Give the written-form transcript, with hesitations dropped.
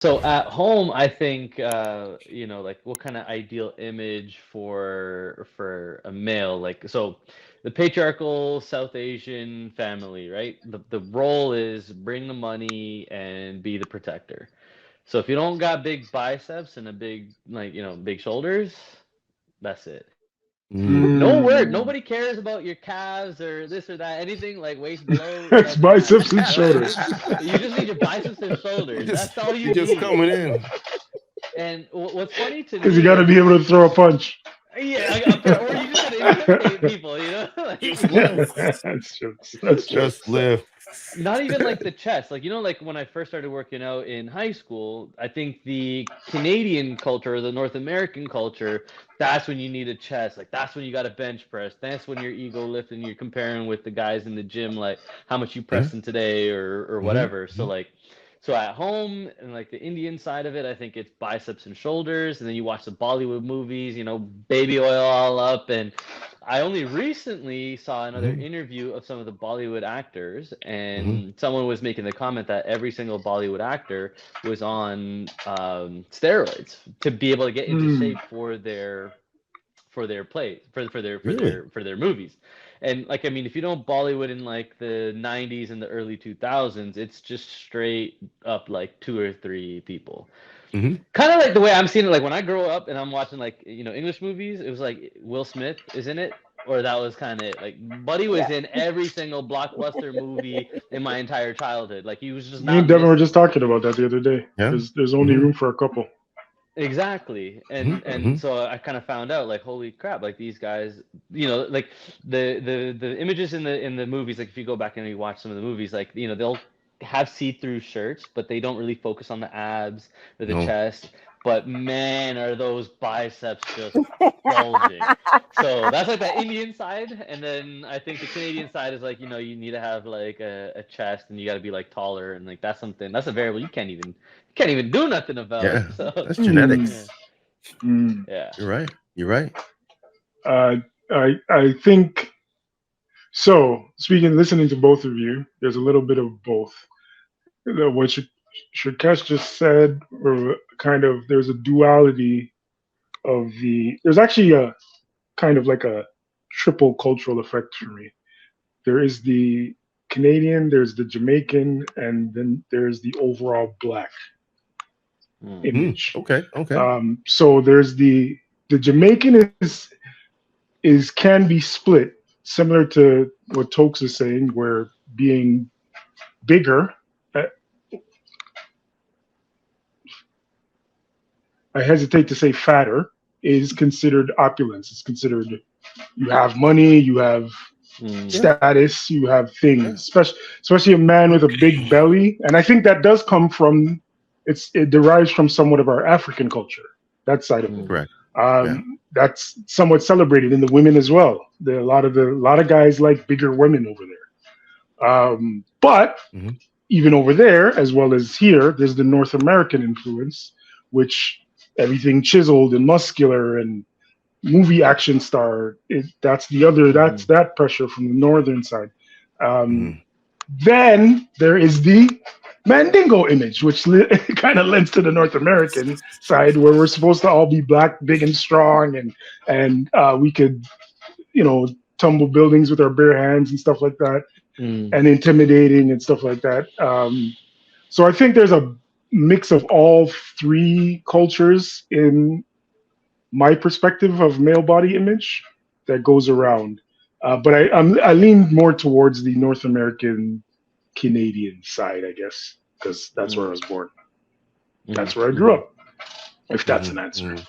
So at home, I think like what kind of ideal image for a male, like so the patriarchal South Asian family, right? The role is bring the money and be the protector. So if you don't got big biceps and a big big shoulders, that's it. Mm. No word. Mm. Nobody cares about your calves or this or that. Anything like waist below It's doesn't matter. biceps and You know what I mean? shoulders. You just need your biceps and shoulders. That's all You you just need. coming in. And what's funny to Because you me got to be is, able to throw a punch. yeah, or you just gotta intimidate people, you know? Just Like, lift. That's jokes. That's Just jokes. lift. not even like the chest. Like, like when I first started working out in high school, I think the Canadian culture or the North American culture, that's when you need a chest. Like, that's when you got to bench press. That's when your ego lifting. You're comparing with the guys in the gym, like how much you Yeah. pressing today or Hmm. whatever. So at home and like the Indian side of it, I think it's biceps and shoulders. And then you watch the Bollywood movies, baby oil all up. And I only recently saw another Hmm. interview of some of the Bollywood actors, Hmm. and someone was making the comment that every single Bollywood actor was on steroids to be able to get into Mm. shape for their play Really? for their movies. And like I mean, if you know Bollywood in like the 90s and the early 2000s, it's just straight up like two or three people. Hmm. Kind of like the way I'm seeing it, like when I grow up and I'm watching like English movies, it was like Will Smith is in it, or that was kind of it. Like Buddy was Yeah. in every single blockbuster movie in my entire childhood. Like he was just Me and not Devin were missing. just talking about that the other day. Yeah. There's only Hmm. room for a couple. Exactly. Hmm. And Hmm. so I kind of found out like holy crap, like these guys, like the images in the movies, like if you go back and you watch some of the movies, like they'll have see-through shirts, but they don't really focus on the abs or the No. chest. But man, are those biceps just bulging. So that's like the Indian side, and then I think the Canadian side is like, you need to have like a chest and you got to be like taller, and like that's a variable you can't even do nothing about. Yeah. So That's Mm. yeah, genetics. Mm. yeah. You're right. You're right. Uh, I think so. Speaking, listening to both of you, there's a little bit of both. What Shrikesh just said, or kind of, there's a duality of there's actually a kind of like a triple cultural effect for me. There is the Canadian, there's the Jamaican, and then there's the overall black Mm. Hmm. image. Okay. Okay. So there's the Jamaican is can be split, similar to what Tokes is saying, where being bigger, uh, I hesitate to say fatter, is considered opulence. It's considered you have money, you have Mm. Yeah. status, you have things, Yeah. especially a man with a big belly. And I think that does come from it derives from somewhat of our African culture, that side of it. Mm. Correct. Yeah. That's somewhat celebrated in the women as well. A lot of guys like bigger women over there. But Hmm. even over there, as well as here, there's the North American influence, which everything chiseled and muscular and movie action star. That's the other. That's Mhm. that pressure from the northern side. Um, Hmm. then there is the Mandingo image, which kind of lends to the North American side, where we're supposed to all be black, big, and strong, and we could, you know, tumble buildings with our bare hands and stuff like that, Mm. and intimidating and stuff like that. So I think there's a mix of all three cultures in my perspective of male body image that goes around. But I lean more towards the North American Canadian side, I guess, because that's where I Mm. was born. Mhm. That's where I grew Mhm. up. If that's Hmm. an answer. Hmm.